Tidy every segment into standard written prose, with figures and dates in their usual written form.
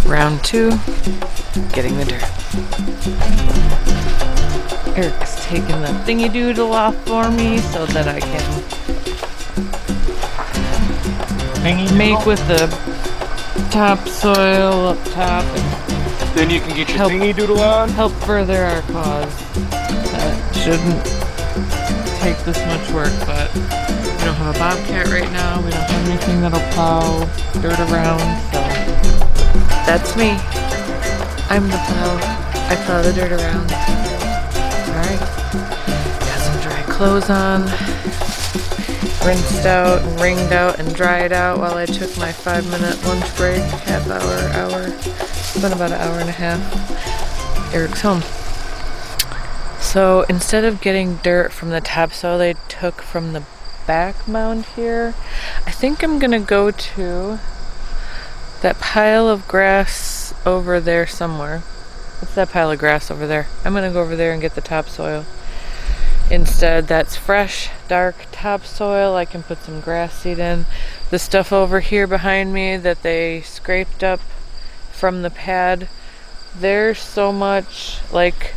Round 2, getting the dirt. Eric's taking the thingy doodle off for me so that I can make with the topsoil up top and then you can get your thingy doodle on. Help further our cause. That shouldn't take this much work, but we don't have a bobcat right now. We don't have anything that'll plow dirt around, so that's me. I'm the plow. I plow the dirt around. Alright. Got some dry clothes on. Rinsed out and wringed out and dried out while I took my 5-minute lunch break. Half hour. It's been about an hour and a half. Eric's home. So instead of getting dirt from the topsoil they took from the back mound here, I think I'm gonna go to that pile of grass over there somewhere. What's that pile of grass over there? I'm gonna go over there and get the topsoil. Instead, that's fresh, dark topsoil. I can put some grass seed in. The stuff over here behind me that they scraped up from the pad, there's so much, like,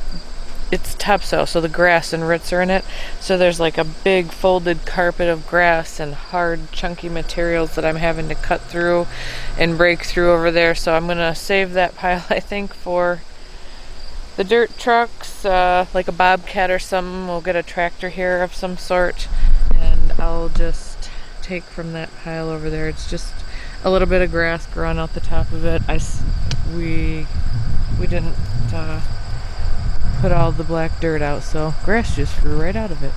it's topsoil, so the grass and roots are in it. So there's like a big folded carpet of grass and hard, chunky materials that I'm having to cut through and break through over there. So I'm gonna save that pile, I think, for the dirt trucks, like a bobcat or something. We'll get a tractor here of some sort, and I'll just take from that pile over there. It's just a little bit of grass growing out the top of it. We didn't put all the black dirt out, so grass just grew right out of it.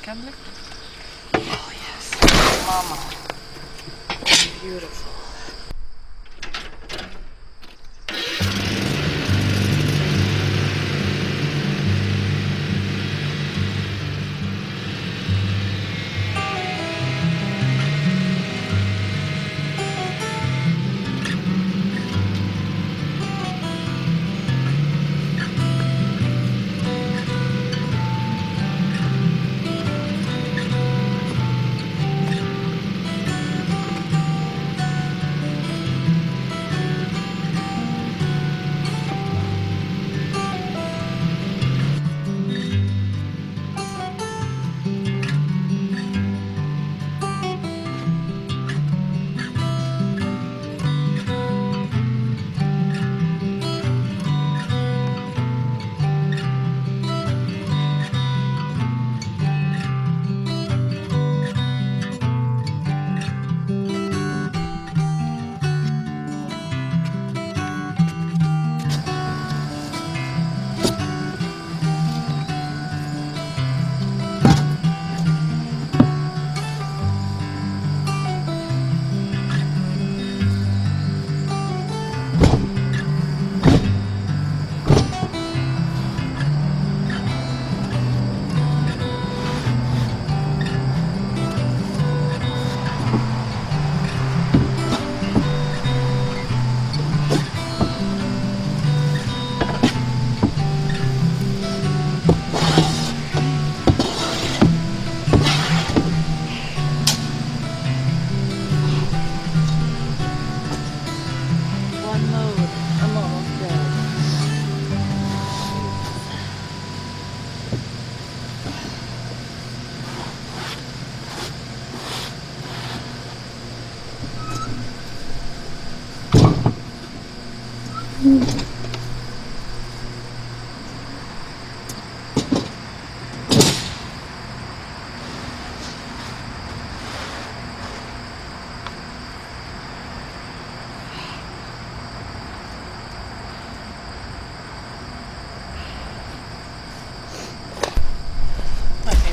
Candle? Oh yes, mama. Beautiful.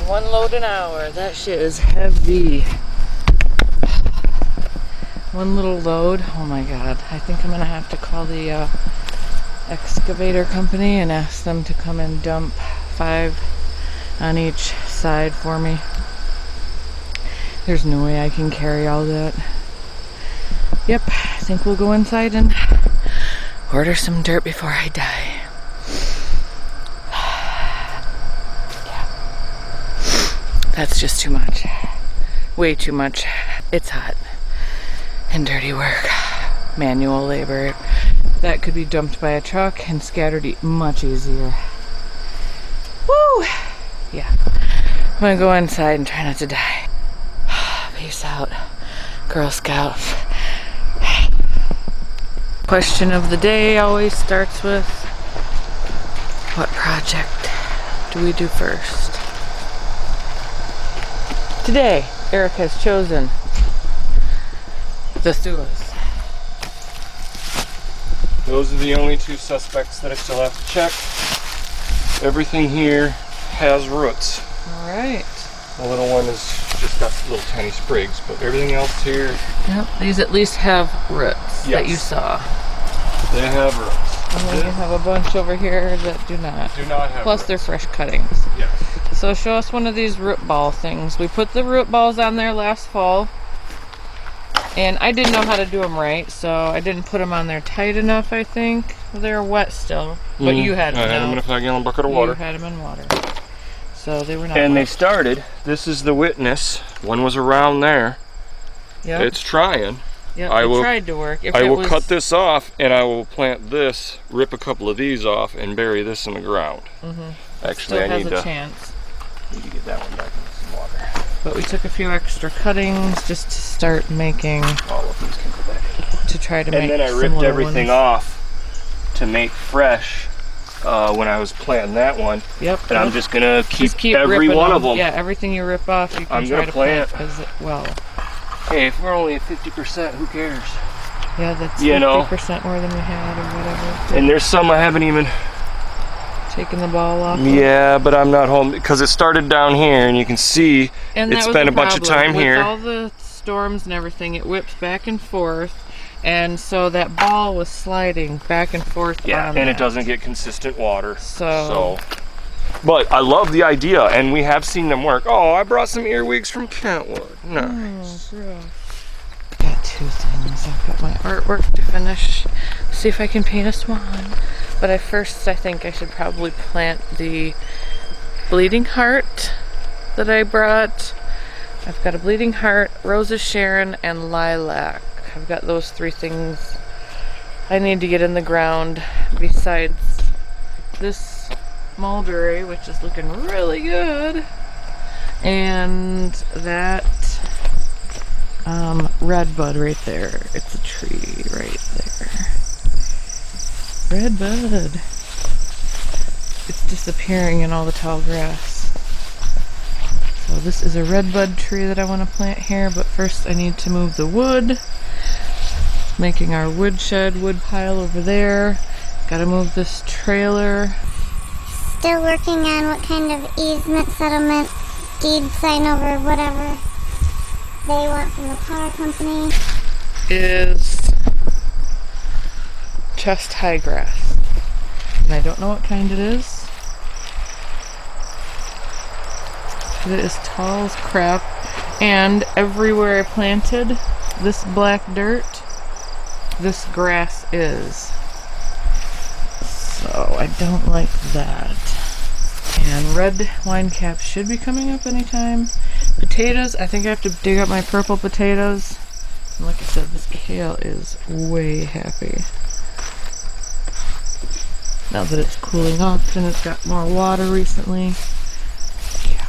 One load an hour. That shit is heavy. One little load. Oh my god. I think I'm gonna have to call the excavator company and ask them to come and dump 5 on each side for me. There's no way I can carry all that. Yep. I think we'll go inside and order some dirt before I die. That's just too much. Way too much. It's hot and dirty work. Manual labor. That could be dumped by a truck and scattered much easier. Woo! Yeah. I'm gonna go inside and try not to die. Peace out, Girl Scout. Question of the day always starts with, what project do we do first? Today, Eric has chosen the sewers. Those are the only 2 suspects that I still have to check. Everything here has roots. Alright. The little one has just got little tiny sprigs, but everything else here... Yep, these at least have roots that you saw. They have roots. And then you have a bunch over here that do not. Do not have Plus roots. they're fresh cuttings. Yes. So show us one of these root ball things. We put the root balls on there last fall. And I didn't know how to do them right, so I didn't put them on there tight enough, I think. They're wet still, but you had them. I had them in a 5-gallon bucket of water. You had them in water. So they were not And wet. they started, this is the witness. One was around there. Yep. It's trying. Yep, it tried to work. If I it will was, cut this off and I will plant this, rip a couple of these off, and bury this in the ground. Actually, still I has need a to chance. get that one back in some water. But we took a few extra cuttings just to start making, All of these can go back. to try to make And then I some ripped little everything ones. off to make fresh when I was planting that one. Yep. And I'm just gonna keep every ripping one of them. Yeah, everything you rip off, you can I'm try gonna to plant. as well. Hey, if we're only at 50%, who cares? Yeah, that's You know. 50% more than we had or whatever. And there's some I haven't even taking the ball off. Yeah, but I'm not home because it started down here, and you can see it's been a bunch of time here. With all the storms and everything, it whips back and forth, and so that ball was sliding back and forth. Yeah, on and that. it doesn't get consistent water. So, but I love the idea, and we have seen them work. Oh, I brought some earwigs from Kentwood. Nice. Oh, gross. Got two things. I've got my artwork to finish. See if I can paint a swan. But I think I should probably plant the bleeding heart that I brought. I've got a bleeding heart, Rose of Sharon, and lilac. I've got those three things I need to get in the ground besides this mulberry, which is looking really good, and that redbud right there. It's a tree right there. Redbud. It's disappearing in all the tall grass. So this is a redbud tree that I want to plant here, but first I need to move the wood. Making our woodshed, wood pile over there. Gotta move this trailer. Still working on what kind of easement, settlement, deed sign over, whatever they want from the power company. Is chest high grass. And I don't know what kind it is. It is tall as crap. And everywhere I planted this black dirt, this grass is. So I don't like that. And red wine caps should be coming up anytime. Potatoes, I think I have to dig up my purple potatoes. And like I said, this kale is way happy. Now that it's cooling off and it's got more water recently. Yeah.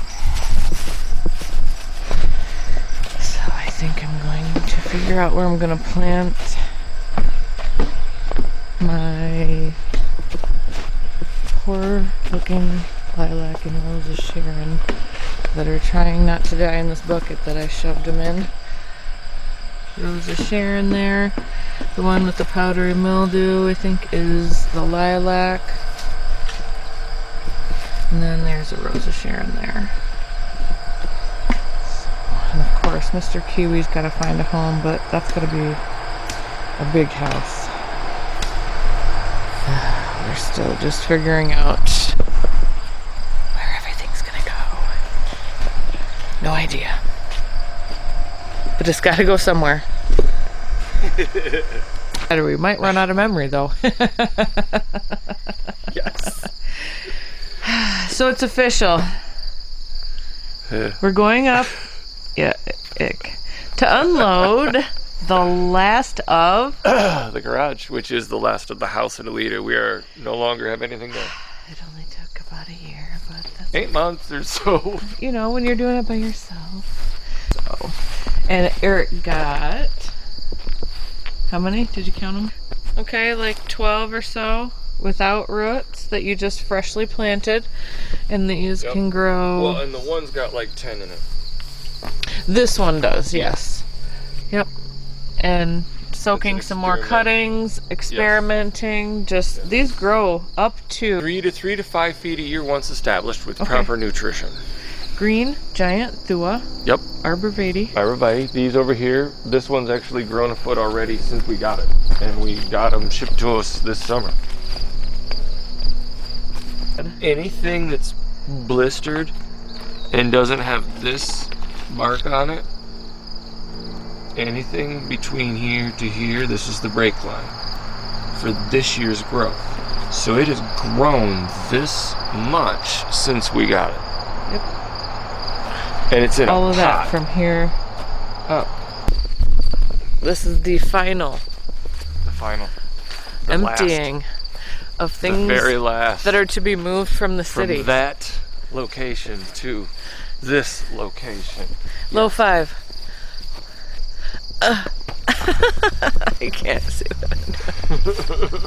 So I think I'm going to figure out where I'm going to plant my poor looking lilac and Rose of Sharon that are trying not to die in this bucket that I shoved them in. Rose of Sharon there. The one with the powdery mildew, I think, is the lilac. And then there's a Rose of Sharon there. And of course, Mr. Kiwi's got to find a home, but that's going to be a big house. We're still just figuring out where everything's going to go. No idea. But it's got to go somewhere. We might run out of memory though. Yes. So it's official. We're going up to unload the last of the garage, which is the last of the house in Alita. We are no longer have anything there. It only took about a year, but that's 8 months or so. You know, when you're doing it by yourself. So, and Eric got, how many? Did you count them? Okay, like 12 or so without roots that you just freshly planted, and these can grow. Well, and the one's got like 10 in it. This one does, yes. Yep. And soaking some more cuttings, experimenting. Just these grow up to 3 to 5 feet a year once established with proper nutrition. Green giant thua. Yep. Arborvitae. These over here, this one's actually grown a foot already since we got it, and we got them shipped to us this summer. Anything that's blistered and doesn't have this mark on it, anything between here to here, this is the break line for this year's growth. So it has grown this much since we got it. Yep. And it's in all a of pot. that from here up. This is the final. The emptying of things the very last that are to be moved from the city. From that location to this location. Low 5. I can't see what I'm doing.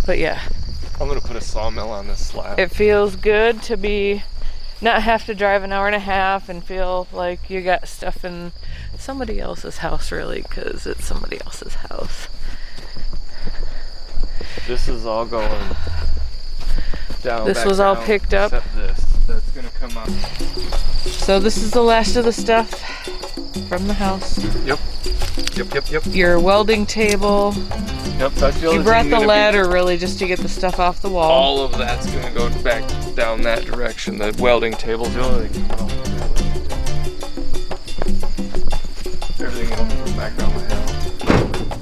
But yeah. I'm gonna put a sawmill on this slab. It feels good to be not have to drive an hour and a half and feel like you got stuff in somebody else's house, really, because it's somebody else's house. This is all going down. This back was all down, picked up. Except this. That's gonna come out. So this is the last of the stuff from the house. Yep. Yep. Your welding table. Yep. That's the You other brought thing the gonna be- ladder really just to get the stuff off the wall. All of that's gonna go back down that direction. The welding table's the only thing. Everything else goes back down the hill.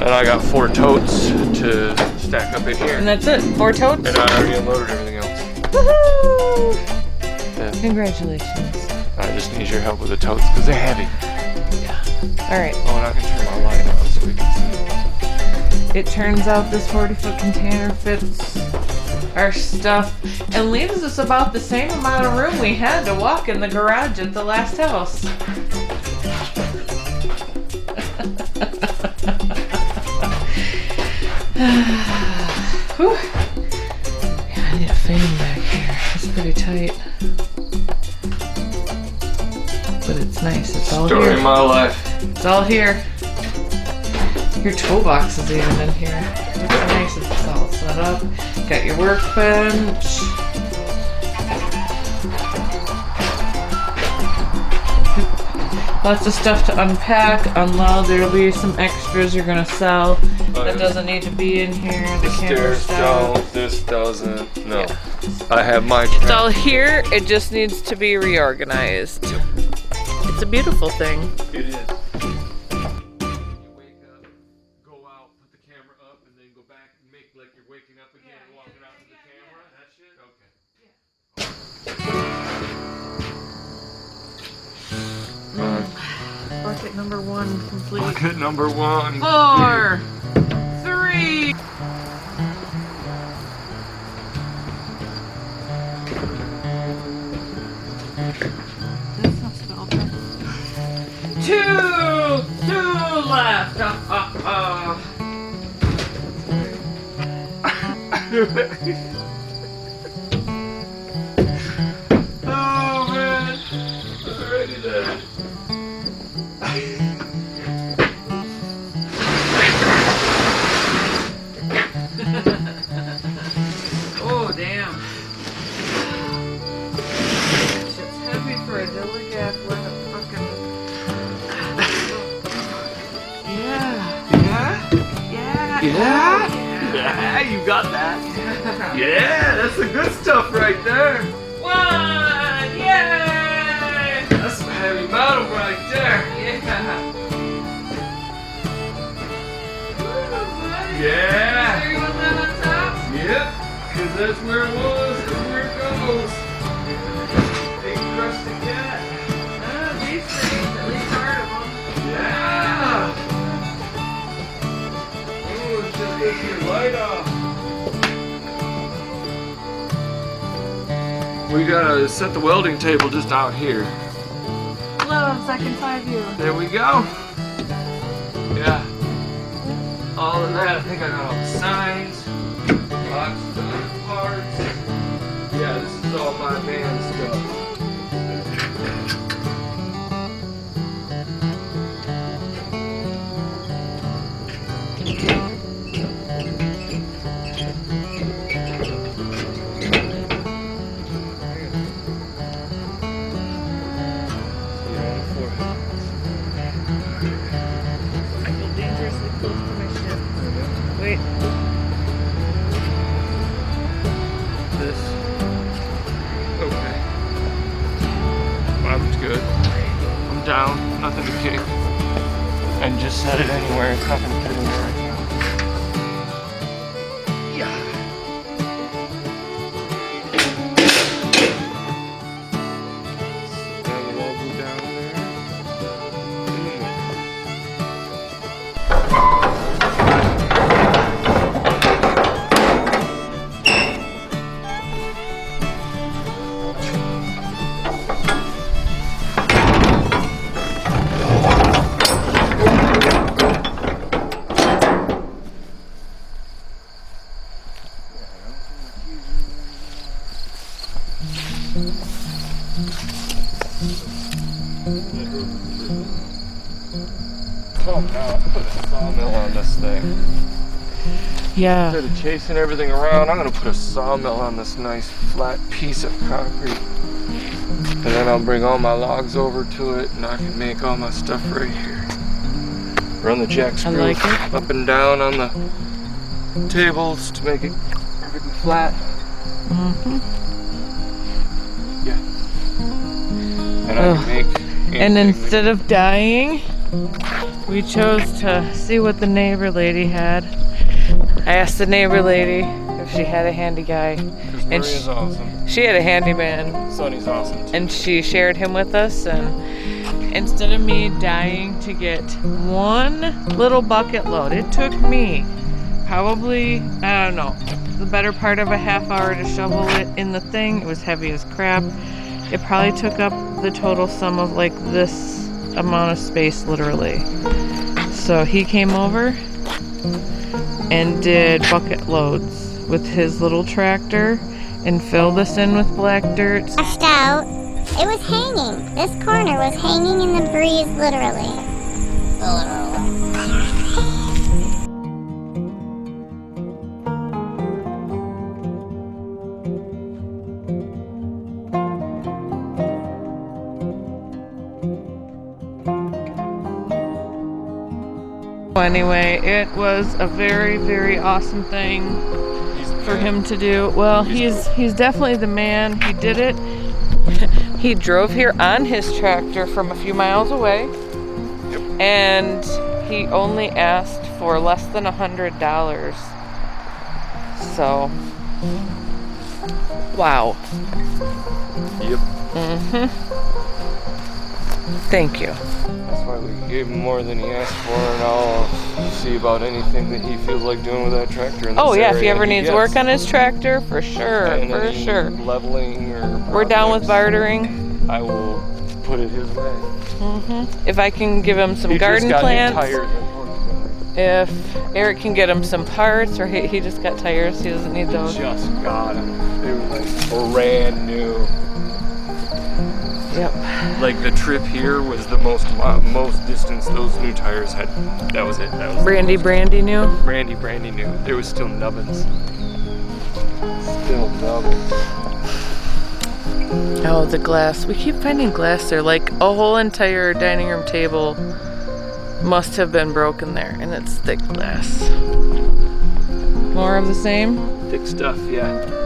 And I got 4 totes to stack up in here. And that's it. 4 totes? And I already unloaded everything else. Woohoo! Yeah. Congratulations. I just need your help with the totes because they're heavy. All right. Oh, and I can turn my light on so we can see. It turns out this 40-foot container fits our stuff and leaves us about the same amount of room we had to walk in the garage at the last house. Whew. Yeah, I need a fan back here. It's pretty tight. But it's nice. It's all Story here. of my life. It's all here. Your toe box is even in here. It's nice. It's all set up. Got your workbench. Lots of stuff to unpack, unload. There'll be some extras you're gonna sell that doesn't need to be in here. The camera Stairs stuff. don't. This doesn't. No. Yeah. I have my. It's all here. It just needs to be reorganized. It's a beautiful thing. It is. You wake up, go out, put the camera up, and then go back and make like you're waking up again and walking out to the camera. That shit? Okay. Bucket number 1 complete. Bucket number 1. 4, 3. That's not spelled right. 2 left. Oh man, already there. Oh damn. Shit's heavy for a dilly gaff. Let it fucking. Yeah. Yeah, you got that? Yeah, that's the good stuff right there. 1! Yay! That's some heavy metal right there. Yeah. Yeah. There you want that on top? Yep, because that's where it was, that's where it goes. Big crusty cat. These things, at least part of them. Yeah. Oh, it's just gets your light off. We gotta set the welding table just out here. Hello, so I can find you. There we go. Yeah. All of that, I think I got all the signs, boxes of parts. Yeah, this is all my man stuff. I feel dangerously close to my ship. Wait. This. Okay. I'm good. I'm down. Nothing to kick. And just set it anywhere. It's not gonna fit anywhere right now. Yeah. So that will all go down there. Oh no, I put a sawmill on this thing. Yeah. Instead of chasing everything around, I'm gonna put a sawmill on this nice flat piece of concrete. And then I'll bring all my logs over to it and I can make all my stuff right here. Run the jack screw like it. up and down on the tables to make it perfectly flat. Yeah. And I can make And anything. instead of dying, we chose to see what the neighbor lady had. I asked the neighbor lady if she had a handy guy. Because And Maria's awesome. she had a handyman, Sonny's awesome too. and she shared him with us. And instead of me dying to get one little bucket load, it took me probably, I don't know, the better part of a half hour to shovel it in the thing. It was heavy as crap. It probably took up the total sum of like this amount of space, literally. So he came over and did bucket loads with his little tractor and filled us in with black dirt. Washed out. It was hanging. This corner was hanging in the breeze, literally. Anyway, it was a very, very awesome thing for him to do. Well, he's definitely the man. He did it. He drove here on his tractor from a few miles away. Yep. And he only asked for less than $100. So, wow. Yep. Thank you. That's why we gave him more than he asked for, and I'll see about anything that he feels like doing with that tractor. In this Oh yeah, if he area ever that needs gets. work on his tractor, for sure, And for any sure. leveling or We're down with projects, bartering. I will put it his way. If I can give him some He garden just got plants, new tires, unfortunately. if Eric can get him some parts, or he just got tires, he doesn't need those. Just got them. They were like brand new. Yep. Like the trip here was the most distance those new tires had. That was it. That was Brandy new. brandy new. There was still nubbins. Still nubbins. Oh, the glass. We keep finding glass there. Like a whole entire dining room table must have been broken there, and it's thick glass. More of the same? Thick stuff, yeah.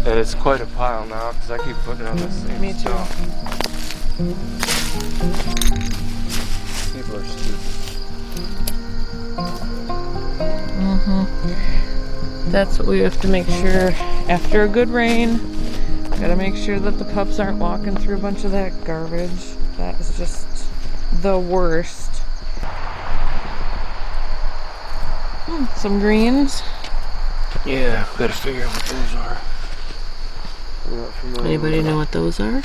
And it's quite a pile now because I keep putting it on the same Me too. stuff. People are stupid. That's what we have to make sure after a good rain. Gotta make sure that the pups aren't walking through a bunch of that garbage. That is just the worst. Some greens. Yeah, gotta figure out what those are. I'm not familiar Anybody with know what those are?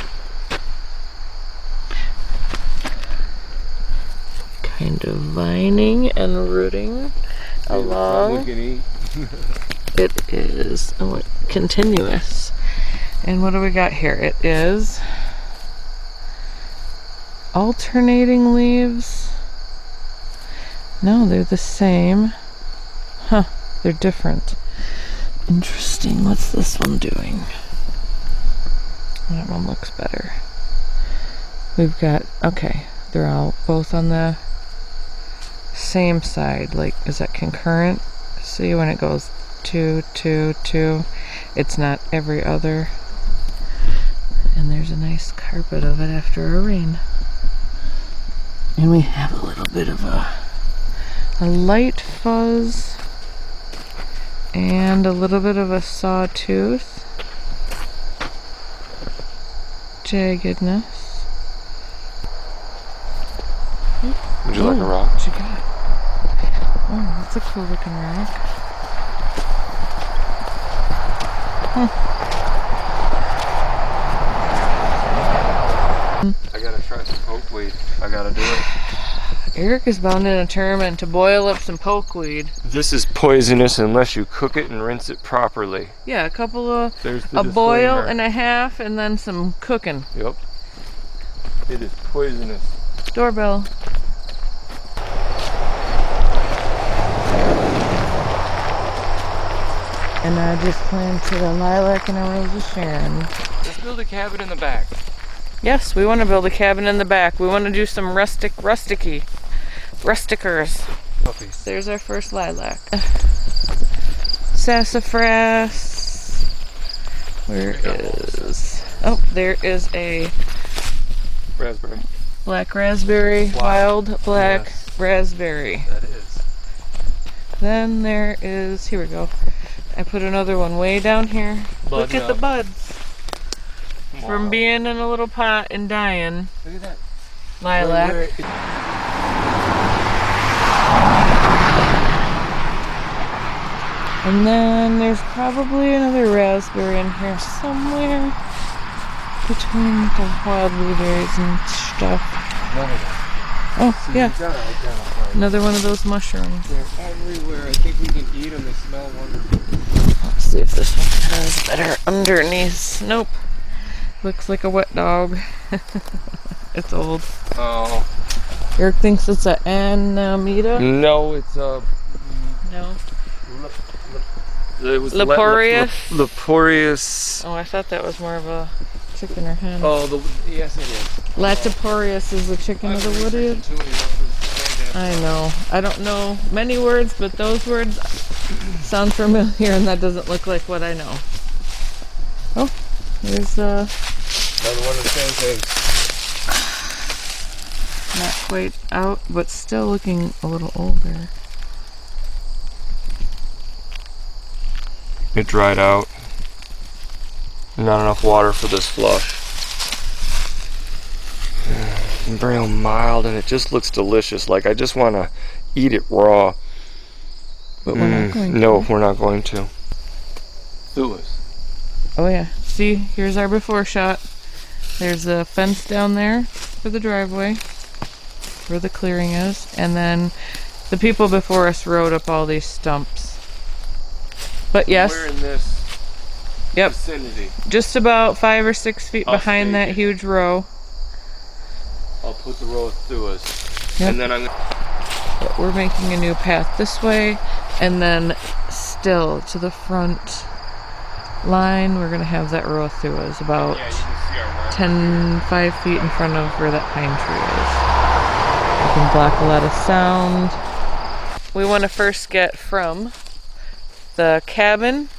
Kind of vining and rooting along. Look and eat. It is continuous. And what do we got here? It is alternating leaves. No, they're the same. Huh, they're different. Interesting. What's this one doing? That one looks better. We've got, okay, they're all both on the same side. Like, is that concurrent? See when it goes 2, 2, 2, it's not every other. And there's a nice carpet of it after a rain. And we have a little bit of a light fuzz and a little bit of a sawtooth jaggedness. Would you like a rock? What you got? Oh, that's a cool looking rock. I gotta try some pokeweed. I gotta do it. Eric is bound and determined to boil up some pokeweed. This is poisonous unless you cook it and rinse it properly. Yeah, a couple of There's the a boil disclaimer. and a half, and then some cooking. Yep. It is poisonous. Doorbell. And I just planted a lilac and a rose of Sharon. Let's build a cabin in the back. Yes, we want to build a cabin in the back. We want to do some rusticers. Puppies. There's our first lilac. Sassafras. Where is... Oh, there is a Raspberry. black raspberry. Wild black raspberry. That is. Then there is... Here we go. I put another one way down here. Look at the buds. Wow. From being in a little pot and dying. Look at that. Lilac. And then there's probably another raspberry in here somewhere between the wild blueberries and stuff. None of them. Oh, See, yeah. you gotta identify. Another one of those mushrooms. They're everywhere. I think we can eat them. They smell wonderful. Let's see if this one has better underneath. Nope. Looks like a wet dog. It's old. Oh. Eric thinks it's a Amanita. No, it's a... No. It was Leporius? Leporius. Oh, I thought that was more of a chicken or hen. Oh, yes it is. Latiporius is the chicken of the wooded. I know. I don't know many words, but those words sound familiar, and that doesn't look like what I know. Oh, here's another one of the same thing. not quite out, but still looking a little older. It dried out. Not enough water for this flush. Real mild, and it just looks delicious. Like I just want to eat it raw. But we're not going to. No, we're not going to. Do it. Oh yeah. See, here's our before shot. There's a fence down there for the driveway, where the clearing is, and then the people before us rode up all these stumps. But yes, We're in this yep, vicinity. just about 5 or 6 feet I'll behind that stake it. huge row. I'll put the row through us, Yep. and then I'm gonna... But we're making a new path this way, and then still to the front line, we're gonna have that row through us about 5 feet in front of where that pine tree is. You can block a lot of sound. We want to first get from the cabin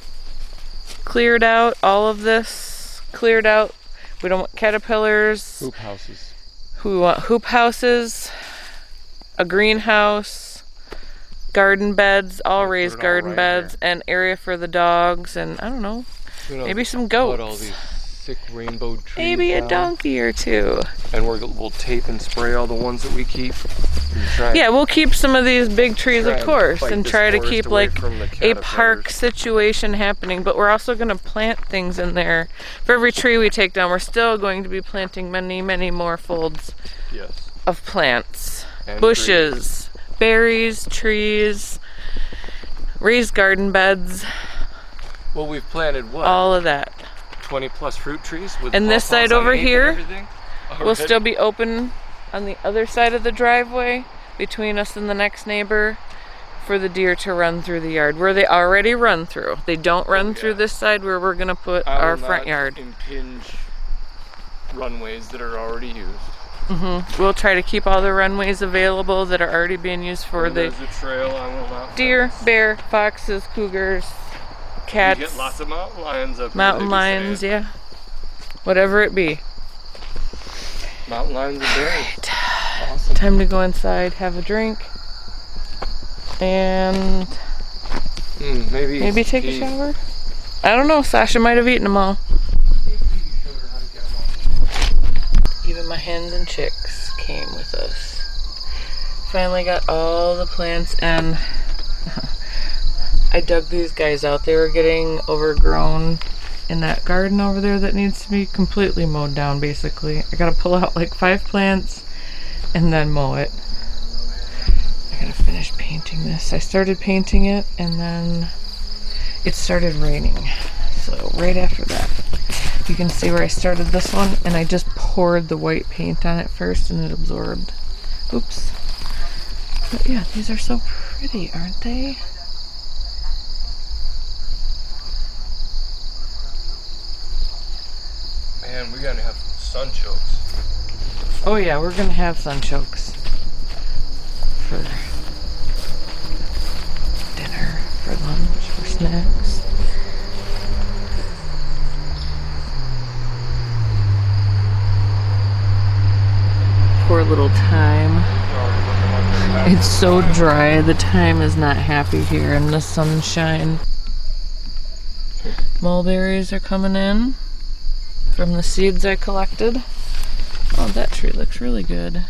cleared out, all of this cleared out. We don't want caterpillars. Hoop houses. We want hoop houses, a greenhouse, garden beds, all raised it all garden right beds, and area for the dogs, and I don't know, maybe some goats. Put all these sick rainbow trees Maybe a down. donkey or two. And we'll tape and spray all the ones that we keep. And try Yeah, we'll keep some of these big trees, Try of and course, fight and this try to forest keep away like from the a park caterpillars. situation happening. But we're also going to plant things in there. For every tree we take down, we're still going to be planting many, many more folds Yes. of plants, And bushes, berries, trees, raised garden beds, Well, we've planted what? all of that. 20 plus fruit trees with And this pawpaws side on over eighth and here everything? will Already? still be open on the other side of the driveway between us and the next neighbor for the deer to run through the yard where they already run through. They don't run through this side where we're gonna put I will our front not yard. impinge runways that are already used. We'll try to keep all the runways available that are already being used for And the there's a trail I will not deer, fence. bear, foxes, cougars, cats, You get lots of mountain lions up here, mountain they be lions, saying. yeah. Whatever it be. Mountain lions and bears. Awesome. Time to go inside, have a drink, and maybe take a shower. I don't know, Sasha might have eaten them all. Even my hens and chicks came with us. Finally got all the plants, and I dug these guys out. They were getting overgrown in that garden over there that needs to be completely mowed down, basically. I gotta pull out like 5 plants and then mow it. I gotta finish painting this. I started painting it, and then it started raining. So right after that, you can see where I started this one, and I just poured the white paint on it first, and it absorbed. Oops. But yeah, these are so pretty, aren't they? Oh yeah, we're gonna have sunchokes for dinner, for lunch, for snacks. Poor little thyme. It's so dry, the thyme is not happy here in the sunshine. Mulberries are coming in from the seeds I collected. Oh, that tree looks really good.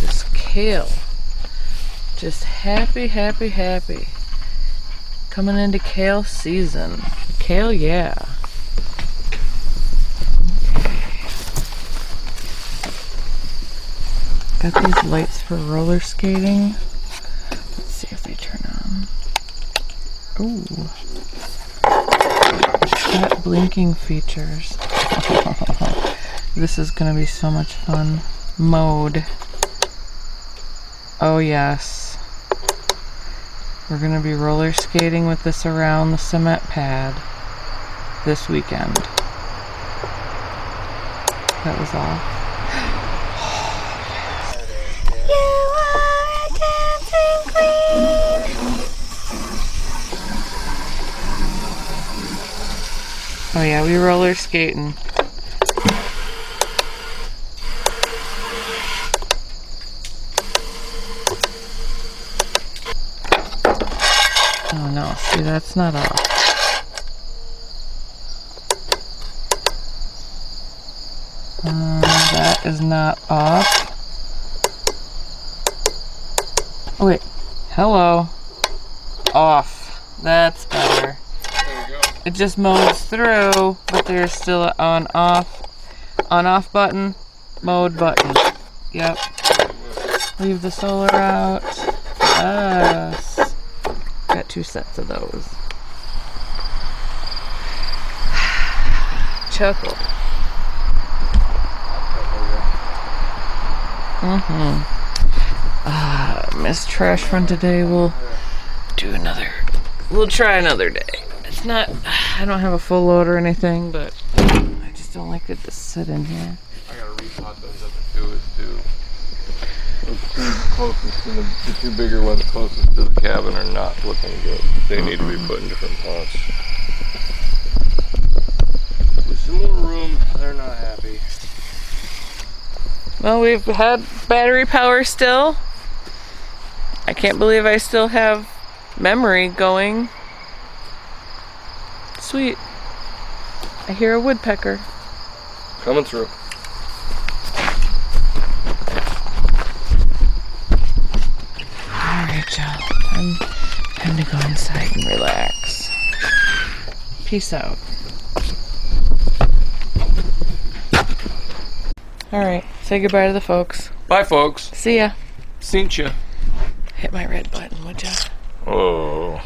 This kale. Just happy, happy, happy. Coming into kale season. Kale, yeah. Okay. Got these lights for roller skating. Let's see if they turn on. Ooh. It's got blinking features. This is gonna be so much fun. Mode. Oh yes. We're gonna be roller skating with this around the cement pad this weekend. That was off. You are a dancing queen. Oh yeah, we roller skating. Oh no, see that's not off. That is not off. Oh wait, hello. Off. That's better. There we go. It just moves through, but there's still an on-off button, mode button. Yep. Leave the solar out. Yes. Got 2 sets of those. Chuckle. Missed trash run today. We'll try another day. It's not, I don't have a full load or anything, but I just don't like it to sit in here. I gotta repot those other two as too. Those two closest to the 2 bigger ones closest to the cabin are not looking good. They need to be put in different pots. With some more room, they're not happy. Well, we've had battery power still. I can't believe I still have memory going. Sweet. I hear a woodpecker. Coming through. Alright, y'all. Time to go inside and relax. Peace out. Alright, say goodbye to the folks. Bye, folks. See ya. Seen ya. Hit my red button, would ya? Oh.